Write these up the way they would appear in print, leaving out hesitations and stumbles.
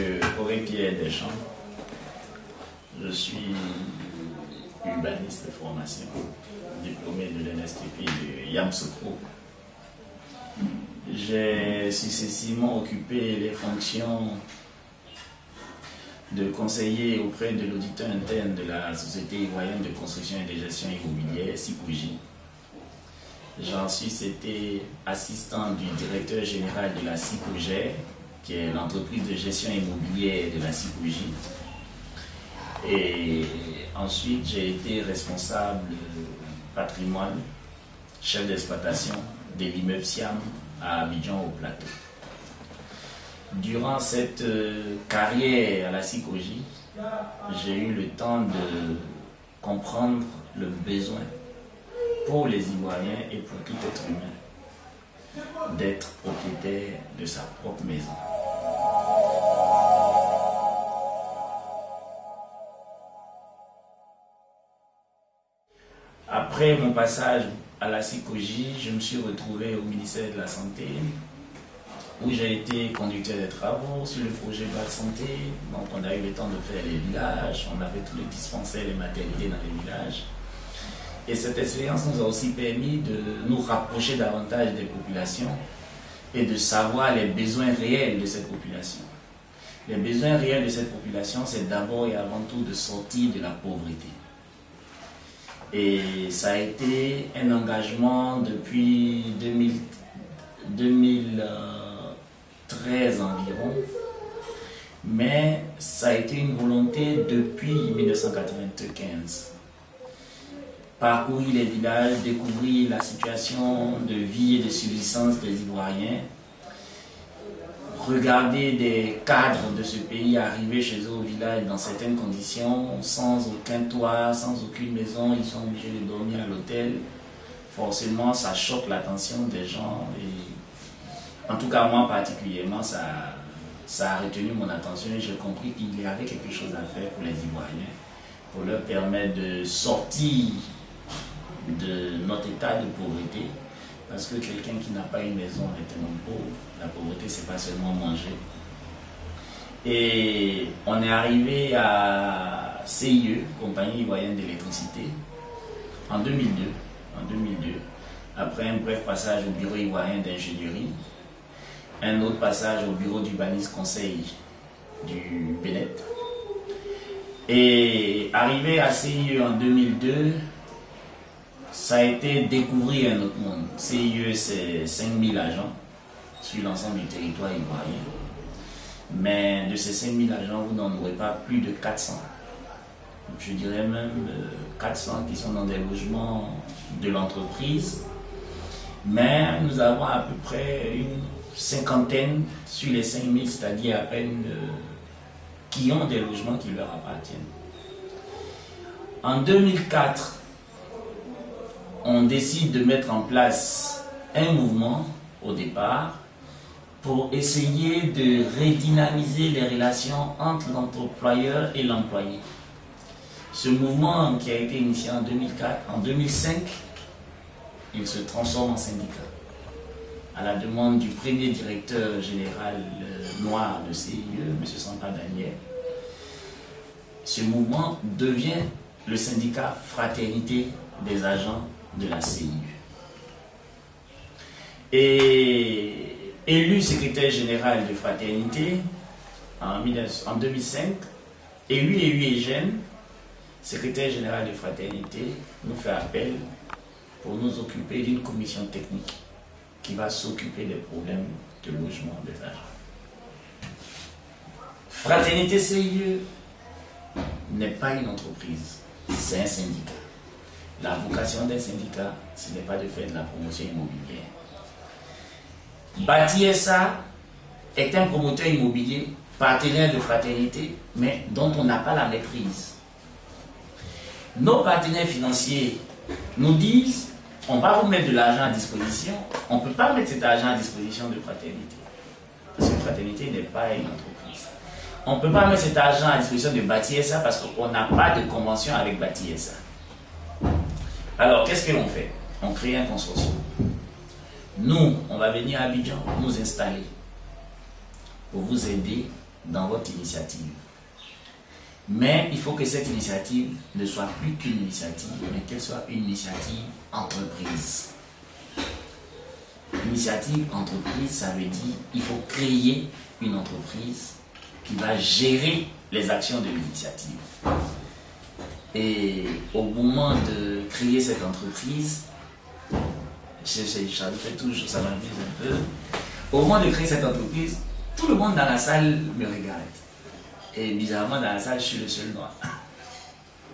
M. Auré-Pierre Deschamps. Je suis urbaniste de formation, diplômé de l'NSTP de Yamoussoukro. J'ai successivement occupé les fonctions de conseiller auprès de l'auditeur interne de la Société ivoirienne de construction et de gestion immobilière, SICOGI. J'ai ensuite été assistant du directeur général de la SICOGER, qui est l'entreprise de gestion immobilière de la SICOGI. Et ensuite, j'ai été responsable patrimoine, chef d'exploitation de l'immeuble Siam à Abidjan au Plateau. Durant cette carrière à la SICOGI, j'ai eu le temps de comprendre le besoin pour les Ivoiriens et pour tout être humain d'être propriétaire de sa propre maison. Après mon passage à la SICOGI, je me suis retrouvé au ministère de la Santé, où j'ai été conducteur de travaux sur le projet Bas Santé. Donc on a eu le temps de faire les villages, on avait tous les dispensaires, les maternités dans les villages. Et cette expérience nous a aussi permis de nous rapprocher davantage des populations et de savoir les besoins réels de cette population. Les besoins réels de cette population, c'est d'abord et avant tout de sortir de la pauvreté. Et ça a été un engagement depuis 2013 environ, mais ça a été une volonté depuis 1995. Parcourir les villages, découvrir la situation de vie et de subsistance des Ivoiriens, regarder des cadres de ce pays arriver chez eux au village dans certaines conditions, sans aucun toit, sans aucune maison, ils sont obligés de dormir à l'hôtel. Forcément, ça choque l'attention des gens. Et en tout cas, moi particulièrement, ça a retenu mon attention et j'ai compris qu'il y avait quelque chose à faire pour les Ivoiriens, pour leur permettre de sortir de notre état de pauvreté. Parce que quelqu'un qui n'a pas une maison est un homme pauvre. La pauvreté, c'est pas seulement manger. Et on est arrivé à CIE, Compagnie Ivoirienne d'électricité, en 2002. Après un bref passage au bureau ivoirien d'ingénierie, un autre passage au bureau d'urbanisme conseil du Bénet. Et arrivé à CIE en 2002, ça a été découvrir un autre monde. CIE, c'est 5000 agents sur l'ensemble du territoire ivoirien. Mais de ces 5000 agents, vous n'en aurez pas plus de 400. Je dirais même 400 qui sont dans des logements de l'entreprise. Mais nous avons à peu près une cinquantaine sur les 5000, c'est-à-dire à peine qui ont des logements qui leur appartiennent. En 2004, on décide de mettre en place un mouvement au départ pour essayer de redynamiser les relations entre l'employeur et l'employé. Ce mouvement qui a été initié en 2004, en 2005, il se transforme en syndicat. À la demande du premier directeur général noir de CIE, M. Sampa Daniel, ce mouvement devient le syndicat Fraternité des agents de la CIE. Et élu secrétaire général de Fraternité en 2005, élu Eugène, secrétaire général de Fraternité, nous fait appel pour nous occuper d'une commission technique qui va s'occuper des problèmes de logement des agents. Fraternité CIE n'est pas une entreprise, c'est un syndicat. La vocation d'un syndicat, ce n'est pas de faire de la promotion immobilière. Bâti SA est un promoteur immobilier, partenaire de Fraternité, mais dont on n'a pas la maîtrise. Nos partenaires financiers nous disent, on va vous mettre de l'argent à disposition, on ne peut pas mettre cet argent à disposition de Fraternité. Parce que Fraternité n'est pas une entreprise. On ne peut pas mettre cet argent à disposition de Bâti SA parce qu'on n'a pas de convention avec Bâti SA. Alors, qu'est-ce que l'on fait? On crée un consortium. Nous, on va venir à Abidjan, nous installer pour vous aider dans votre initiative. Mais il faut que cette initiative ne soit plus qu'une initiative, mais qu'elle soit une initiative entreprise. Initiative entreprise, ça veut dire qu'il faut créer une entreprise qui va gérer les actions de l'initiative. Et au moment de créer cette entreprise, ça fait toujours, ça m'amuse un peu. Au moment de créer cette entreprise, tout le monde dans la salle me regarde. Et bizarrement, dans la salle, je suis le seul noir.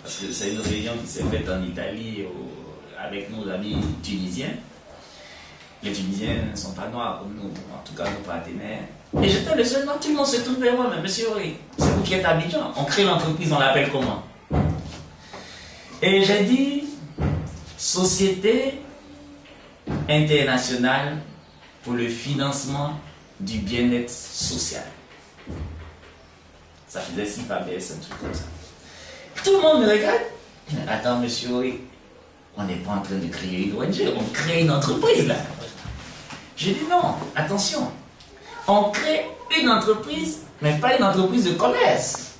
Parce que c'est une réunion qui s'est faite en Italie avec nos amis tunisiens. Les Tunisiens ne sont pas noirs comme nous, en tout cas nos partenaires. Et j'étais le seul noir, tout le monde se tourne vers moi, mais monsieur Ori, c'est vous qui êtes à Abidjan. On crée l'entreprise, on l'appelle comment? Et j'ai dit, Société internationale pour le financement du bien-être social. Ça faisait SIFABES, un truc comme ça. Tout le monde me regarde. Attends, monsieur, on n'est pas en train de créer une ONG, on crée une entreprise là. J'ai dit non, attention. On crée une entreprise, mais pas une entreprise de commerce.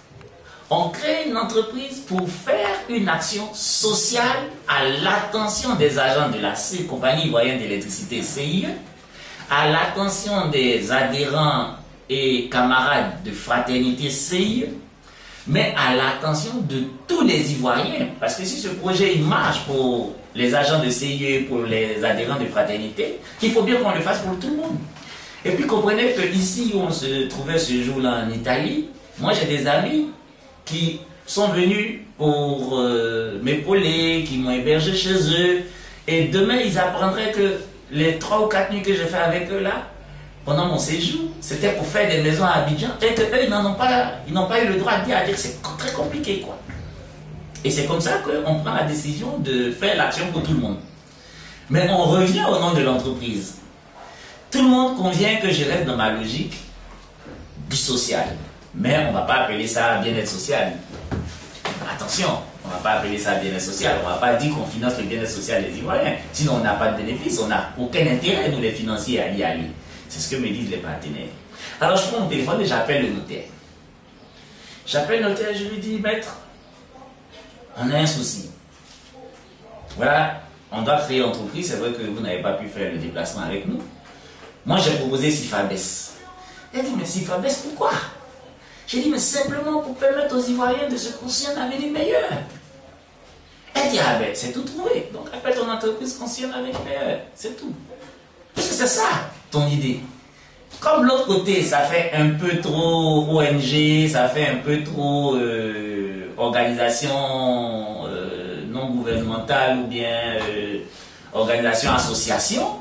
On crée une entreprise pour faire une action sociale à l'attention des agents de la Compagnie ivoirienne d'électricité CIE, à l'attention des adhérents et camarades de fraternité CIE, mais à l'attention de tous les Ivoiriens. Parce que si ce projet il marche pour les agents de CIE, pour les adhérents de fraternité, il faut bien qu'on le fasse pour tout le monde. Et puis comprenez que ici où on se trouvait ce jour-là en Italie, moi j'ai des amis qui sont venus pour m'épauler, qui m'ont hébergé chez eux. Et demain, ils apprendraient que les 3 ou 4 nuits que j'ai fait avec eux là, pendant mon séjour, c'était pour faire des maisons à Abidjan. Et qu'eux, ils n'ont pas eu le droit de dire que c'est très compliqué, quoi. Et c'est comme ça qu'on prend la décision de faire l'action pour tout le monde. Mais on revient au nom de l'entreprise. Tout le monde convient que je reste dans ma logique du social. Mais on ne va pas appeler ça bien-être social. Attention, on ne va pas appeler ça bien-être social. On ne va pas dire qu'on finance le bien-être social des Ivoiriens. Sinon, on n'a pas de bénéfice. On n'a aucun intérêt, nous les financiers, à y aller. C'est ce que me disent les partenaires. Alors, je prends mon téléphone et j'appelle le notaire. J'appelle le notaire et je lui dis, maître, on a un souci. Voilà, on doit créer l'entreprise. C'est vrai que vous n'avez pas pu faire le déplacement avec nous. Moi, j'ai proposé SIFABES. Elle dit, mais SIFABES, pourquoi? J'ai dit, mais simplement pour permettre aux Ivoiriens de se construire un avenir meilleur. Elle dit, ah ben, c'est tout trouvé. Donc, appelle ton entreprise construire un avenir meilleur. C'est tout. Parce que c'est ça, ton idée. Comme l'autre côté, ça fait un peu trop ONG, ça fait un peu trop organisation non gouvernementale ou bien organisation association,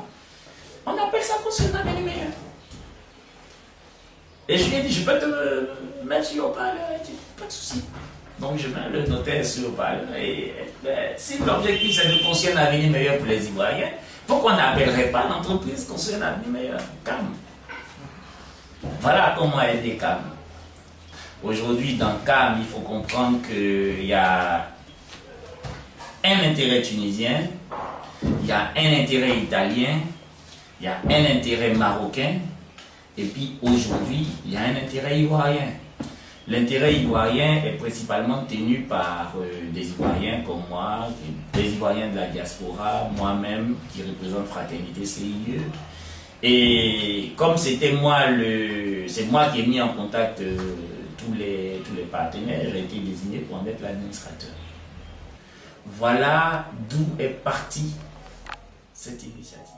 on appelle ça construire un avenir meilleur. Et je lui ai dit, je peux te mettre sur le haut-parleur. Elle dit, pas de souci. Donc je mets le notaire sur le haut-parleur. Et si l'objectif c'est de construire un avenir meilleur pour les Ivoiriens, pourquoi on n'appellerait pas l'entreprise construire un avenir meilleur? CAM. Voilà comment aider CAM. Aujourd'hui, dans CAM, il faut comprendre qu'il y a un intérêt tunisien, il y a un intérêt italien, il y a un intérêt marocain. Et puis aujourd'hui, il y a un intérêt ivoirien. L'intérêt ivoirien est principalement tenu par des Ivoiriens comme moi, des Ivoiriens de la diaspora, moi-même qui représente Fraternité CIE. Et comme c'était moi, c'est moi qui ai mis en contact tous les partenaires, j'ai été désigné pour en être l'administrateur. Voilà d'où est partie cette initiative.